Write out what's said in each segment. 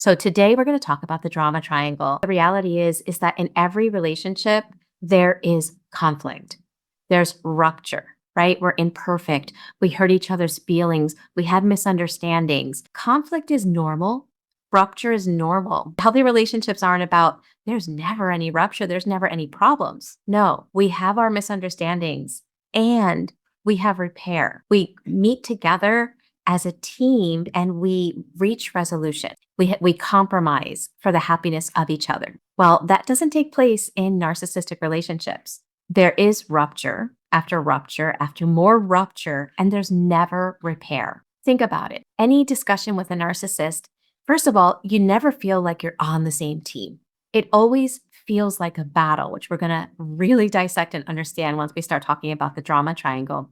So today we're going to talk about the drama triangle. The reality is that in every relationship, there is conflict. There's rupture, right? We're imperfect. We hurt each other's feelings. We have misunderstandings. Conflict is normal. Rupture is normal. Healthy relationships aren't about there's never any rupture, there's never any problems. No, we have our misunderstandings and we have repair. We meet together as a team and we reach resolution. We compromise for the happiness of each other. Well, that doesn't take place in narcissistic relationships. There is rupture after more rupture, and there's never repair. Think about it. Any discussion with a narcissist, first of all, you never feel like you're on the same team. It always feels like a battle, which we're going to really dissect and understand once we start talking about the drama triangle.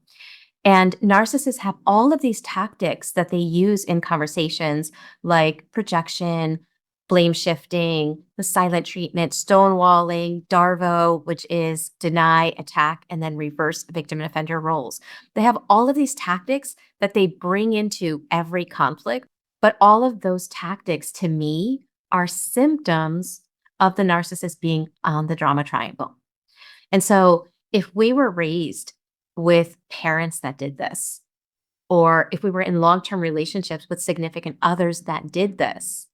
And narcissists have all of these tactics that they use in conversations like projection, blame shifting, the silent treatment, stonewalling, DARVO, which is deny, attack, and then reverse victim and offender roles. They have all of these tactics that they bring into every conflict, but all of those tactics to me are symptoms of the narcissist being on the drama triangle. And so if we were raised with parents that did this, or if we were in long-term relationships with significant others that did this,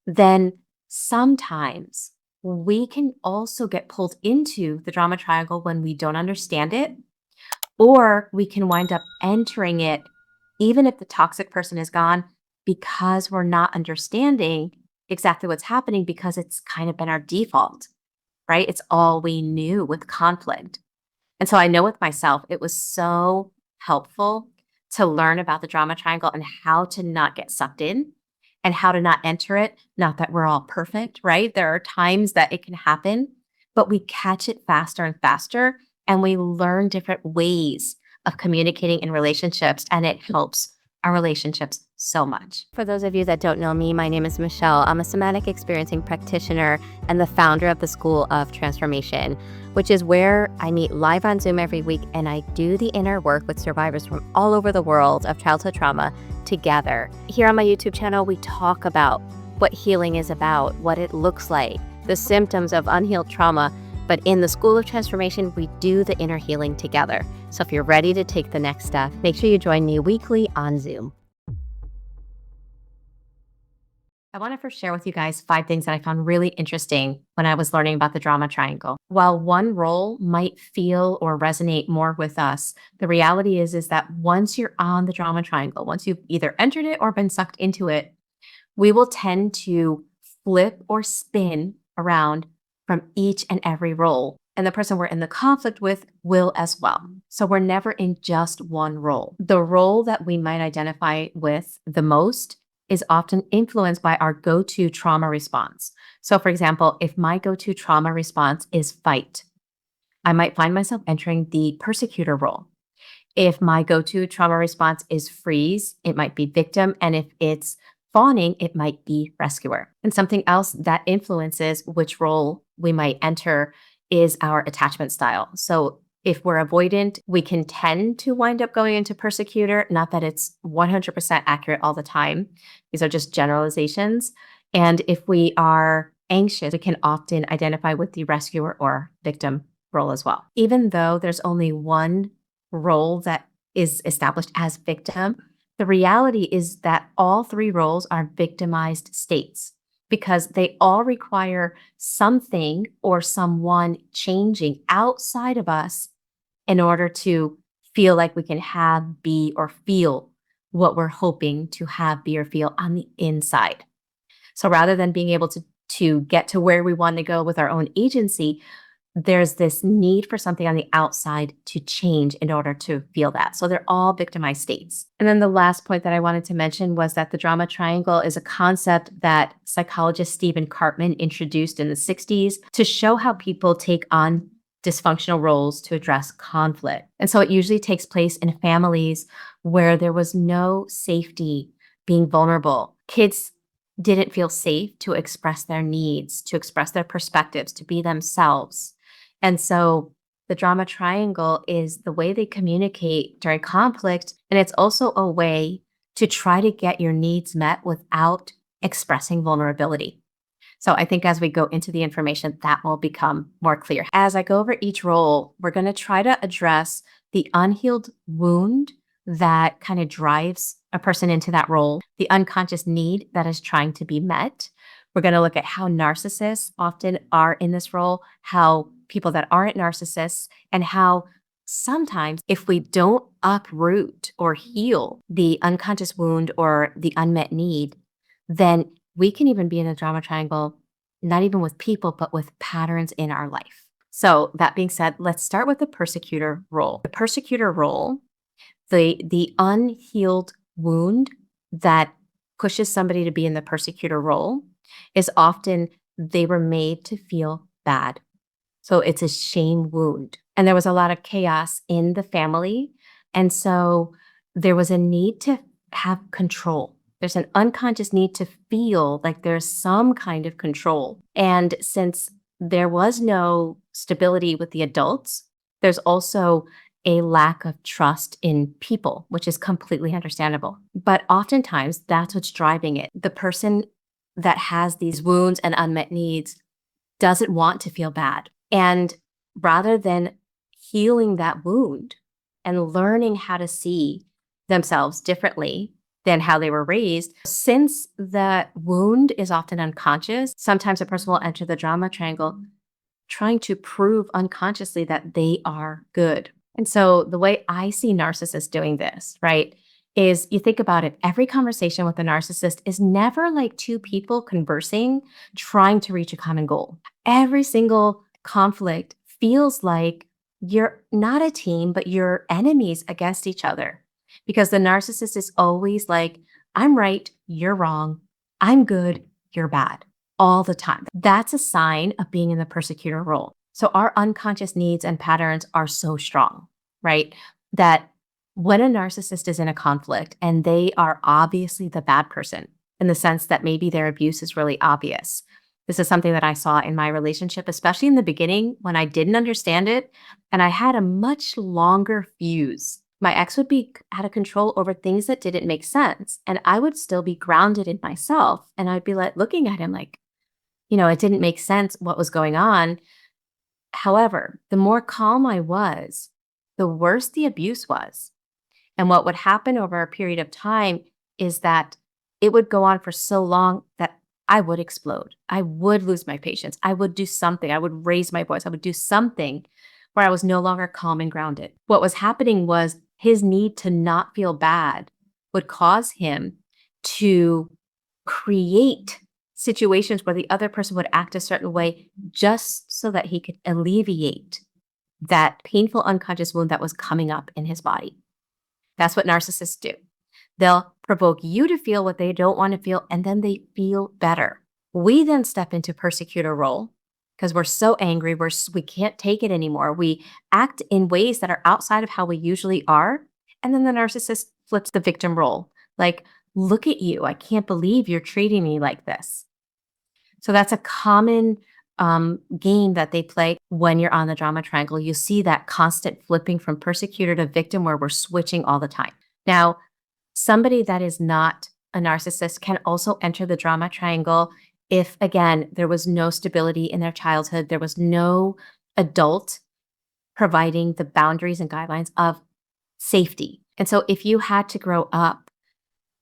then sometimes we can also get pulled into the drama triangle when we don't understand it, or we can wind up entering it even if the toxic person is gone because we're not understanding exactly what's happening because it's kind of been our default, right? It's all we knew with conflict. And so I know with myself, it was so helpful to learn about the drama triangle and how to not get sucked in and how to not enter it. Not that we're all perfect, right? There are times that it can happen, but we catch it faster and faster, and we learn different ways of communicating in relationships, and it helps our relationships so much. For those of you that don't know me, my name is Michele. I'm a somatic experiencing practitioner and the founder of the School of Transformation, which is where I meet live on Zoom every week and I do the inner work with survivors from all over the world of childhood trauma together. Here on my YouTube channel, we talk about what healing is about, what it looks like, the symptoms of unhealed trauma. But in the School of Transformation, we do the inner healing together. So if you're ready to take the next step, make sure you join me weekly on Zoom. I want to first share with you guys 5 things that I found really interesting when I was learning about the drama triangle. While one role might feel or resonate more with us, the reality is that once you're on the drama triangle, once you've either entered it or been sucked into it, we will tend to flip or spin around from each and every role. And the person we're in the conflict with will as well. So we're never in just one role. The role that we might identify with the most is often influenced by our go-to trauma response. So for example, if my go-to trauma response is fight, I might find myself entering the persecutor role. If my go-to trauma response is freeze, it might be victim. And if it's fawning, it might be rescuer. And something else that influences which role we might enter is our attachment style. So if we're avoidant, we can tend to wind up going into persecutor. Not that it's 100% accurate all the time. These are just generalizations. And if we are anxious, we can often identify with the rescuer or victim role as well. Even though there's only one role that is established as victim, the reality is that all 3 roles are victimized states because they all require something or someone changing outside of us in order to feel like we can have, be, or feel what we're hoping to have, be, or feel on the inside. So rather than being able to get to where we want to go with our own agency, there's this need for something on the outside to change in order to feel that. So they're all victimized states. And then the last point that I wanted to mention was that the drama triangle is a concept that psychologist Stephen Karpman introduced in the 60s to show how people take on dysfunctional roles to address conflict. And so it usually takes place in families where there was no safety being vulnerable. Kids didn't feel safe to express their needs, to express their perspectives, to be themselves. And so the drama triangle is the way they communicate during conflict. And it's also a way to try to get your needs met without expressing vulnerability. So I think as we go into the information, that will become more clear. As I go over each role, we're going to try to address the unhealed wound that kind of drives a person into that role, the unconscious need that is trying to be met. We're going to look at how narcissists often are in this role, how people that aren't narcissists, and how sometimes if we don't uproot or heal the unconscious wound or the unmet need, then we can even be in a drama triangle, not even with people, but with patterns in our life. So that being said, let's start with the persecutor role. The persecutor role, the unhealed wound that pushes somebody to be in the persecutor role is often they were made to feel bad. So it's a shame wound. And there was a lot of chaos in the family. And so there was a need to have control. There's an unconscious need to feel like there's some kind of control. And since there was no stability with the adults, there's also a lack of trust in people, which is completely understandable. But oftentimes, that's what's driving it. The person that has these wounds and unmet needs doesn't want to feel bad. And rather than healing that wound and learning how to see themselves differently than how they were raised, since the wound is often unconscious, sometimes a person will enter the drama triangle trying to prove unconsciously that they are good. And so the way I see narcissists doing this, right, is you think about it, every conversation with a narcissist is never like two people conversing, trying to reach a common goal. Every single conflict feels like you're not a team, but you're enemies against each other. Because the narcissist is always like, I'm right, you're wrong. I'm good, you're bad, all the time. That's a sign of being in the persecutor role. So our unconscious needs and patterns are so strong, right? That when a narcissist is in a conflict and they are obviously the bad person in the sense that maybe their abuse is really obvious. This is something that I saw in my relationship, especially in the beginning when I didn't understand it and I had a much longer fuse. My ex would be out of control over things that didn't make sense. And I would still be grounded in myself. And I'd be like looking at him like, it didn't make sense what was going on. However, the more calm I was, the worse the abuse was. And what would happen over a period of time is that it would go on for so long that I would explode. I would lose my patience. I would do something. I would raise my voice. I would do something where I was no longer calm and grounded. What was happening was his need to not feel bad would cause him to create situations where the other person would act a certain way just so that he could alleviate that painful unconscious wound that was coming up in his body. That's what narcissists do. They'll provoke you to feel what they don't want to feel, and then they feel better. We then step into persecutor role because we're so angry, we can't take it anymore. We act in ways that are outside of how we usually are. And then the narcissist flips the victim role. Like, look at you. I can't believe you're treating me like this. So that's a common game that they play when you're on the drama triangle. You see that constant flipping from persecutor to victim where we're switching all the time. Now, somebody that is not a narcissist can also enter the drama triangle if, again, there was no stability in their childhood, there was no adult providing the boundaries and guidelines of safety. And so if you had to grow up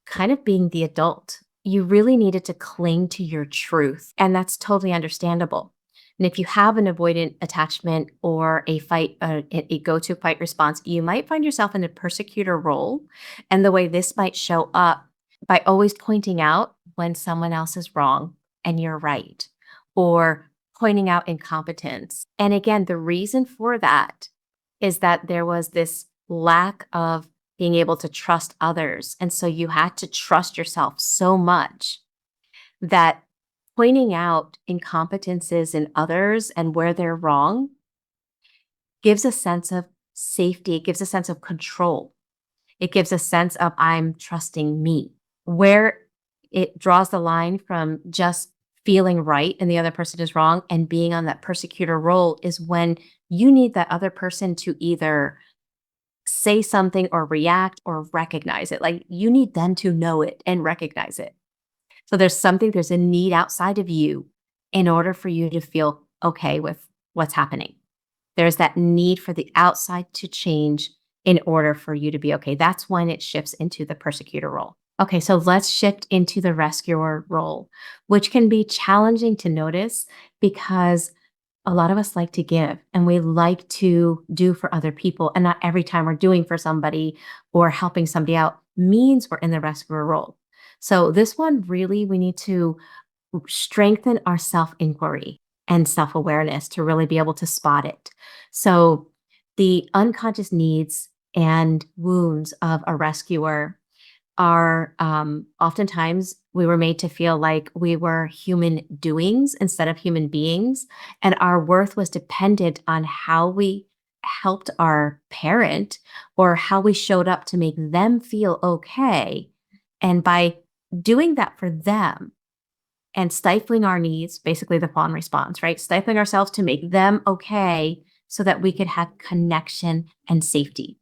kind of being the adult, you really needed to cling to your truth. And that's totally understandable. And if you have an avoidant attachment or a go-to fight response, you might find yourself in a persecutor role. And the way this might show up by always pointing out when someone else is wrong and you're right, or pointing out incompetence. And again, the reason for that is that there was this lack of being able to trust others. And so you had to trust yourself so much that pointing out incompetences in others and where they're wrong gives a sense of safety. It gives a sense of control. It gives a sense of I'm trusting me. Where it draws the line from just feeling right and the other person is wrong and being on that persecutor role is when you need that other person to either say something or react or recognize it. Like you need them to know it and recognize it. So there's a need outside of you in order for you to feel okay with what's happening. There's that need for the outside to change in order for you to be okay. That's when it shifts into the persecutor role. Okay, so let's shift into the rescuer role, which can be challenging to notice because a lot of us like to give and we like to do for other people. And not every time we're doing for somebody or helping somebody out means we're in the rescuer role. So, this one really, we need to strengthen our self inquiry and self awareness to really be able to spot it. So, the unconscious needs and wounds of a rescuer are oftentimes we were made to feel like we were human doings instead of human beings. And our worth was dependent on how we helped our parent or how we showed up to make them feel okay. And by doing that for them, and stifling our needs, basically the fawn response, right? Stifling ourselves to make them okay so that we could have connection and safety.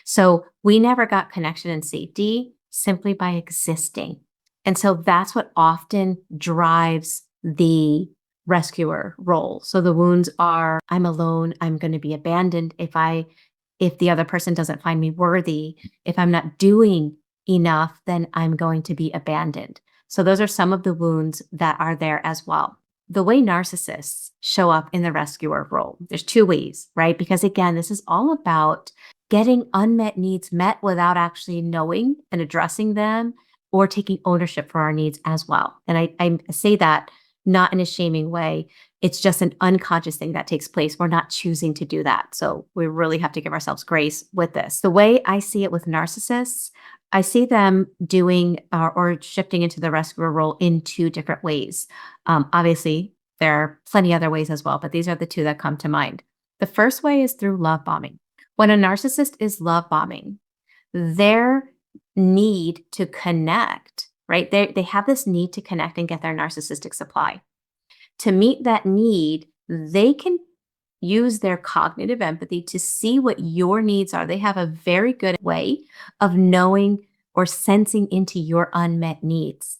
So we never got connection and safety simply by existing. And so that's what often drives the rescuer role. So the wounds are I'm alone, I'm going to be abandoned if the other person doesn't find me worthy, if I'm not doing enough, then I'm going to be abandoned. So those are some of the wounds that are there as well. The way narcissists show up in the rescuer role, there's two ways, right? Because again, this is all about getting unmet needs met without actually knowing and addressing them or taking ownership for our needs as well. And I say that not in a shaming way. It's just an unconscious thing that takes place. We're not choosing to do that. So we really have to give ourselves grace with this. The way I see it with narcissists, I see them doing or shifting into the rescuer role in two different ways. Obviously, there are plenty other ways as well, but these are the two that come to mind. The first way is through love bombing. When a narcissist is love bombing, their need to connect, right? They have this need to connect and get their narcissistic supply. To meet that need, they can use their cognitive empathy to see what your needs are. They have a very good way of knowing or sensing into your unmet needs.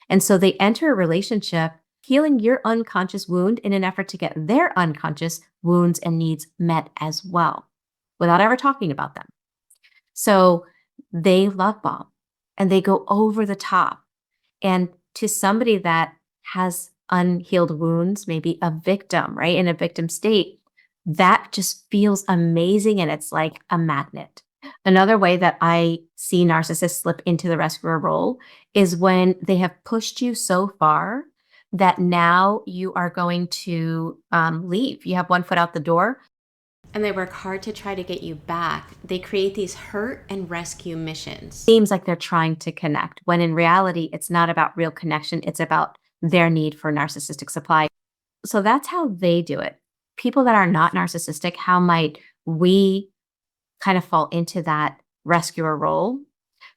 And so they enter a relationship healing your unconscious wound in an effort to get their unconscious wounds and needs met as well without ever talking about them. So they love bomb and they go over the top. And to somebody that has unhealed wounds, maybe a victim, right? In a victim state, that just feels amazing and it's like a magnet. Another way that I see narcissists slip into the rescuer role is when they have pushed you so far that now you are going to leave. You have one foot out the door and they work hard to try to get you back. They create these hurt and rescue missions. Seems like they're trying to connect, when in reality, it's not about real connection. It's about their need for narcissistic supply. So that's how they do it. People that are not narcissistic, how might we kind of fall into that rescuer role?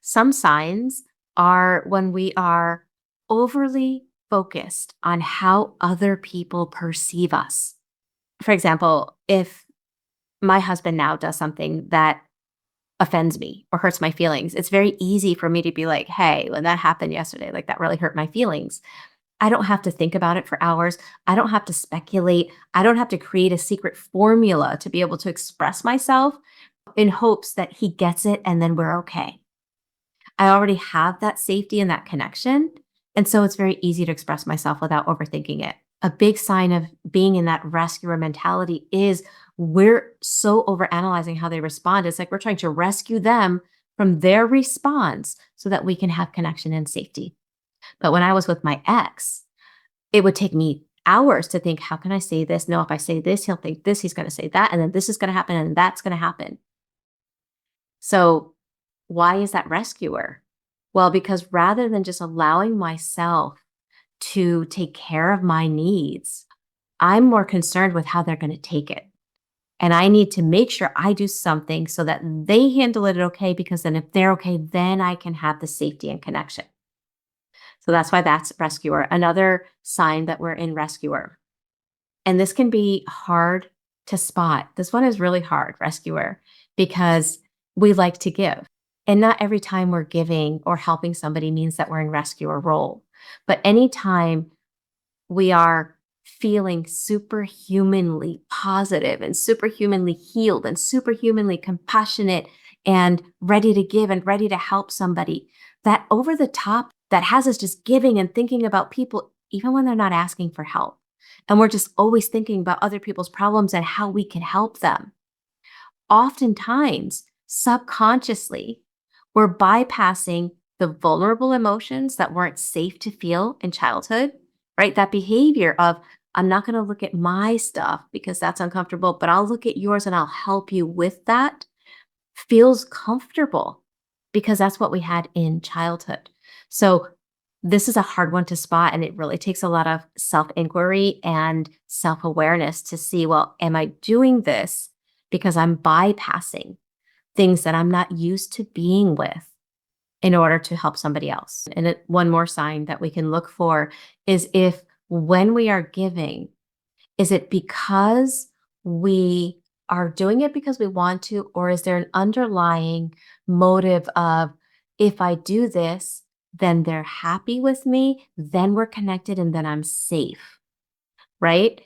Some signs are when we are overly focused on how other people perceive us. For example, if my husband now does something that offends me or hurts my feelings, it's very easy for me to be like, hey, when that happened yesterday, like that really hurt my feelings. I don't have to think about it for hours. I don't have to speculate. I don't have to create a secret formula to be able to express myself in hopes that he gets it and then we're okay. I already have that safety and that connection. And so it's very easy to express myself without overthinking it. A big sign of being in that rescuer mentality is we're so overanalyzing how they respond. It's like we're trying to rescue them from their response so that we can have connection and safety. But when I was with my ex, it would take me hours to think, how can I say this? No, if I say this, he'll think this, he's going to say that, and then this is going to happen, and that's going to happen. So why is that rescuer? Well, because rather than just allowing myself to take care of my needs, I'm more concerned with how they're going to take it. And I need to make sure I do something so that they handle it okay, because then if they're okay, then I can have the safety and connection. So that's why that's rescuer. Another sign that we're in rescuer. And this can be hard to spot. This one is really hard, rescuer, because we like to give. And not every time we're giving or helping somebody means that we're in rescuer role. But anytime we are feeling superhumanly positive and superhumanly healed and superhumanly compassionate and ready to give and ready to help somebody, that over the top that has us just giving and thinking about people even when they're not asking for help. And we're just always thinking about other people's problems and how we can help them. Oftentimes, subconsciously, we're bypassing the vulnerable emotions that weren't safe to feel in childhood, right? That behavior of, I'm not going to look at my stuff because that's uncomfortable, but I'll look at yours and I'll help you with that, feels comfortable because that's what we had in childhood. So, this is a hard one to spot, and it really takes a lot of self inquiry and self awareness to see, well, am I doing this because I'm bypassing things that I'm not used to being with in order to help somebody else? And one more sign that we can look for is if when we are giving, is it because we are doing it because we want to, or is there an underlying motive of, if I do this, then they're happy with me, then we're connected, and then I'm safe, right?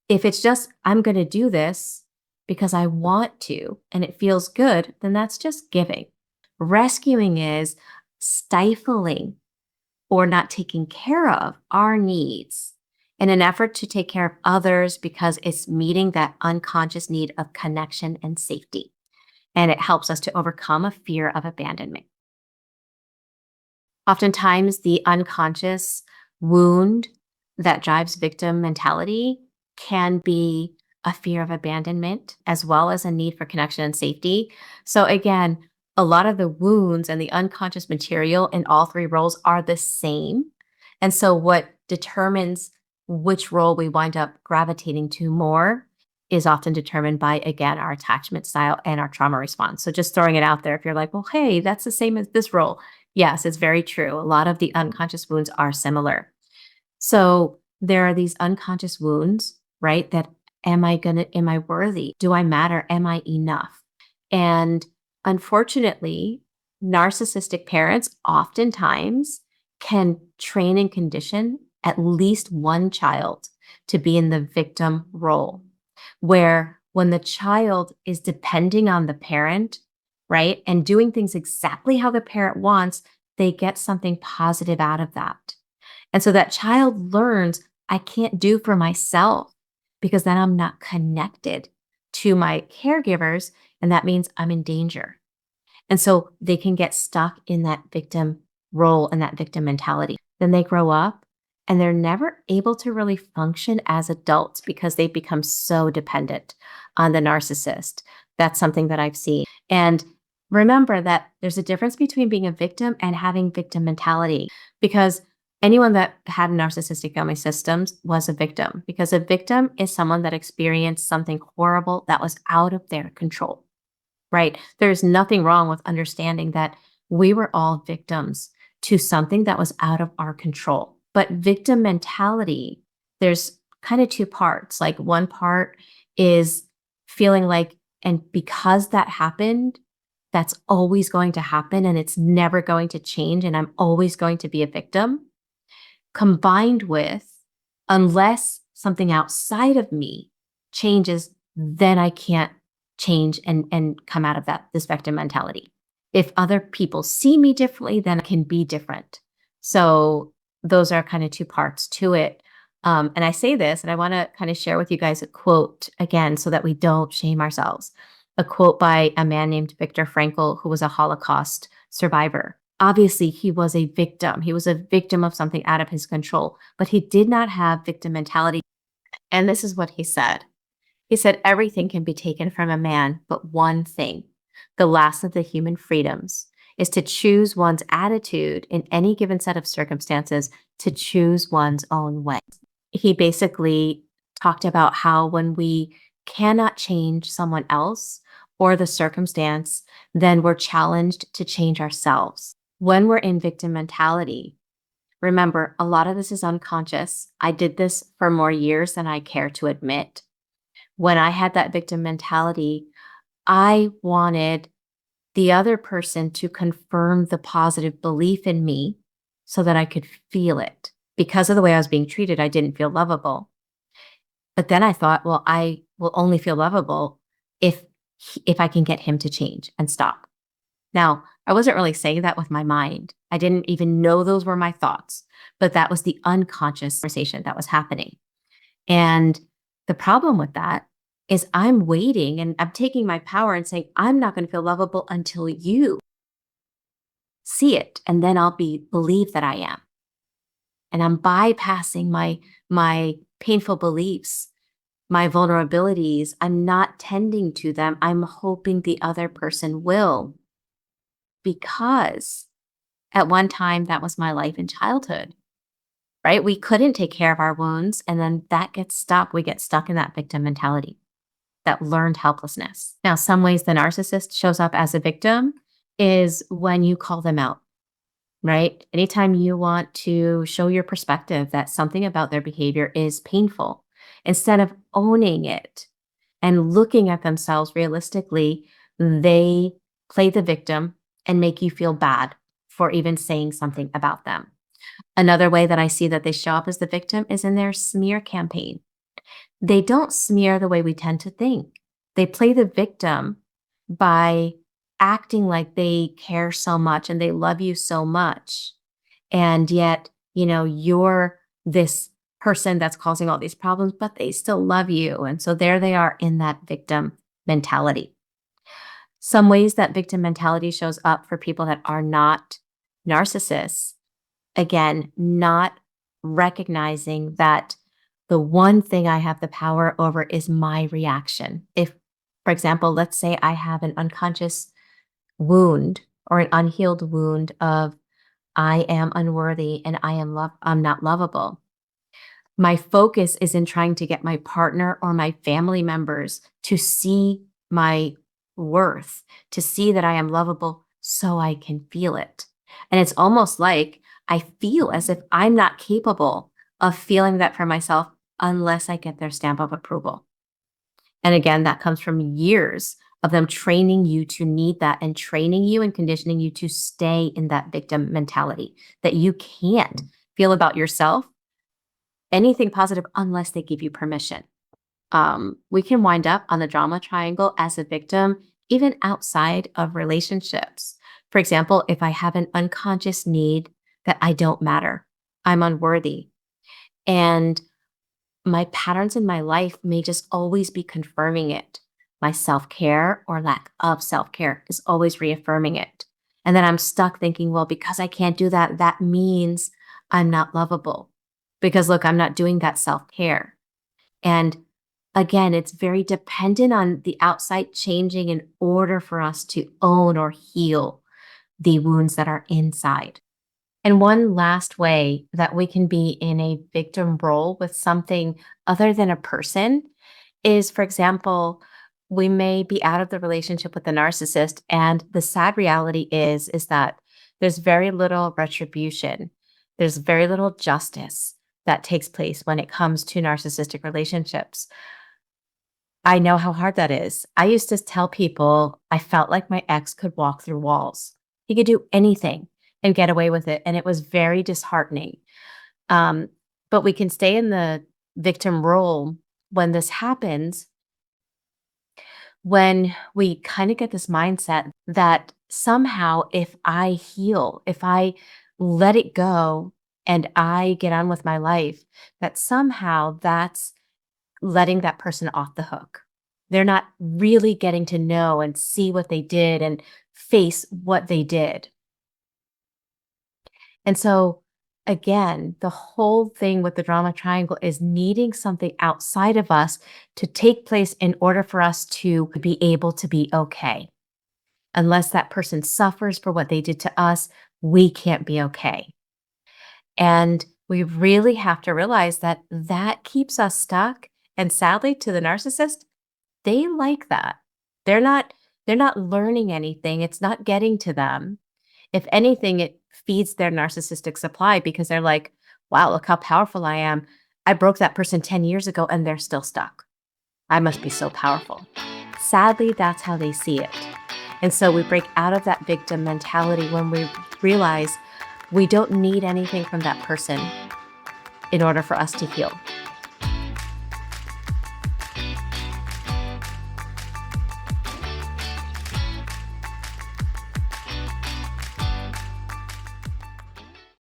If it's just, I'm going to do this because I want to and it feels good, then that's just giving. Rescuing is stifling or not taking care of our needs in an effort to take care of others because it's meeting that unconscious need of connection and safety. And it helps us to overcome a fear of abandonment. Oftentimes, the unconscious wound that drives victim mentality can be a fear of abandonment as well as a need for connection and safety. So, again, a lot of the wounds and the unconscious material in all three roles are the same. And so, what determines which role we wind up gravitating to more is often determined by, again, our attachment style and our trauma response. So, just throwing it out there, if you're like, well, hey, that's the same as this role. Yes, it's very true. A lot of the unconscious wounds are similar. So there are these unconscious wounds, right? That am I worthy? Do I matter? Am I enough? And unfortunately, narcissistic parents oftentimes can train and condition at least one child to be in the victim role, where when the child is depending on the parent, right, and doing things exactly how the parent wants, they get something positive out of that. And so that child learns, I can't do for myself because then I'm not connected to my caregivers. And that means I'm in danger. And so they can get stuck in that victim role and that victim mentality. Then they grow up and they're never able to really function as adults because they become so dependent on the narcissist. That's something that I've seen. And remember that there's a difference between being a victim and having victim mentality, because anyone that had narcissistic family systems was a victim, because a victim is someone that experienced something horrible that was out of their control, right? There's nothing wrong with understanding that we were all victims to something that was out of our control. But victim mentality, there's kind of two parts. Like one part is feeling like, and because that happened, that's always going to happen and it's never going to change. And I'm always going to be a victim, combined with, unless something outside of me changes, then I can't change and come out of this victim mentality. If other people see me differently, then I can be different. So those are kind of two parts to it. And I say this, and I want to kind of share with you guys a quote again, so that we don't shame ourselves. A quote by a man named Viktor Frankl, who was a Holocaust survivor. Obviously, he was a victim. He was a victim of something out of his control, but he did not have victim mentality. And this is what he said. He said, everything can be taken from a man, but one thing, the last of the human freedoms, is to choose one's attitude in any given set of circumstances, to choose one's own way. He basically talked about how when we cannot change someone else or the circumstance, then we're challenged to change ourselves. When we're in victim mentality, remember, a lot of this is unconscious. I did this for more years than I care to admit. When I had that victim mentality, I wanted the other person to confirm the positive belief in me so that I could feel it. Because of the way I was being treated, I didn't feel lovable. But then I thought, well, I will only feel lovable if if I can get him to change and stop. Now, I wasn't really saying that with my mind. I didn't even know those were my thoughts, but that was the unconscious conversation that was happening. And the problem with that is I'm waiting and I'm taking my power and saying, I'm not going to feel lovable until you see it. And then I'll believe that I am. And I'm bypassing my painful beliefs, my vulnerabilities. I'm not tending to them. I'm hoping the other person will, because at one time that was my life in childhood, right? We couldn't take care of our wounds, and then that gets stuck. We get stuck in that victim mentality, that learned helplessness. Now, some ways the narcissist shows up as a victim is when you call them out, right? Anytime you want to show your perspective that something about their behavior is painful, instead of owning it and looking at themselves realistically, they play the victim and make you feel bad for even saying something about them. Another way that I see that they show up as the victim is in their smear campaign. They don't smear the way we tend to think. They play the victim by acting like they care so much and they love you so much. And yet, you're this person that's causing all these problems, but they still love you. And so there they are in that victim mentality. Some ways that victim mentality shows up for people that are not narcissists, again, not recognizing that the one thing I have the power over is my reaction. If, for example, let's say I have an unconscious wound or an unhealed wound of I am unworthy and I'm not lovable. My focus is in trying to get my partner or my family members to see my worth, to see that I am lovable so I can feel it. And it's almost like I feel as if I'm not capable of feeling that for myself unless I get their stamp of approval. And again, that comes from years of them training you to need that and training you and conditioning you to stay in that victim mentality, that you can't feel about yourself anything positive unless they give you permission. We can wind up on the drama triangle as a victim, even outside of relationships. For example, if I have an unconscious need that I don't matter, I'm unworthy, and my patterns in my life may just always be confirming it. My self-care or lack of self-care is always reaffirming it. And then I'm stuck thinking, well, because I can't do that, that means I'm not lovable. Because look, I'm not doing that self-care. And again, it's very dependent on the outside changing in order for us to own or heal the wounds that are inside. And one last way that we can be in a victim role with something other than a person is, for example, we may be out of the relationship with the narcissist, and the sad reality is that there's very little retribution. There's very little justice that takes place when it comes to narcissistic relationships. I know how hard that is. I used to tell people I felt like my ex could walk through walls. He could do anything and get away with it, and it was very disheartening. Um, but we can stay in the victim role when this happens, when we kind of get this mindset that somehow if I heal, if I let it go and I get on with my life, that somehow that's letting that person off the hook. They're not really getting to know and see what they did and face what they did. And so, again, the whole thing with the drama triangle is needing something outside of us to take place in order for us to be able to be okay. Unless that person suffers for what they did to us, we can't be okay. And we really have to realize that that keeps us stuck. And sadly, to the narcissist, they like that. They're not they're not learning anything. It's not getting to them. If anything, it feeds their narcissistic supply because they're like, wow, look how powerful I am. I broke that person 10 years ago and they're still stuck. I must be so powerful. Sadly, that's how they see it. And so we break out of that victim mentality when we realize We don't need anything from that person in order for us to heal.